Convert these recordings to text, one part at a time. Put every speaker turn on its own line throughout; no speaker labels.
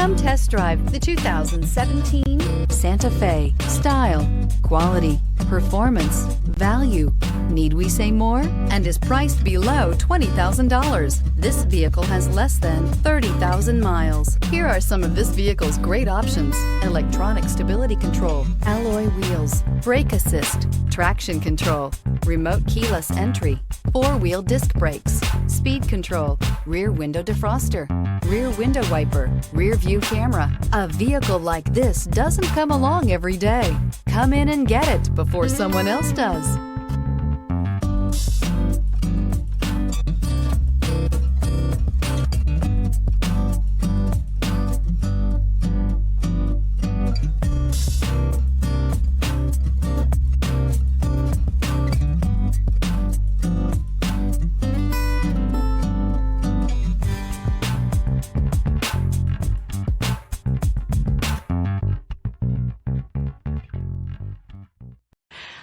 Come test drive the 2017 Santa Fe. Style, quality, performance, value. Need we say more? And is priced below $20,000. This vehicle has less than 30,000 miles. Here are some of this vehicle's great options: electronic stability control, alloy wheels, brake assist, traction control, remote keyless entry, four-wheel disc brakes, speed control, rear window defroster, rear window wiper, rear view camera. A vehicle like this doesn't come along every day. Come in and get it before someone else does.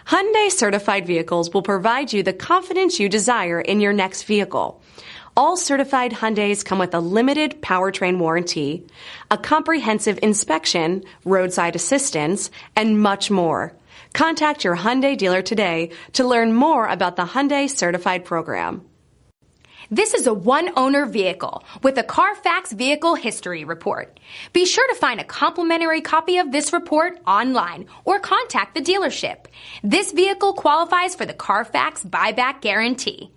Hyundai certified vehicles will provide you the confidence you desire in your next vehicle. All certified Hyundais come with a limited powertrain warranty, a comprehensive inspection, roadside assistance, and much more. Contact your Hyundai dealer today to learn more about the Hyundai Certified program.
This is a one-owner vehicle with a CARFAX Vehicle History Report. Be sure to find a complimentary copy of this report online or contact the dealership. This vehicle qualifies for the CARFAX Buyback Guarantee.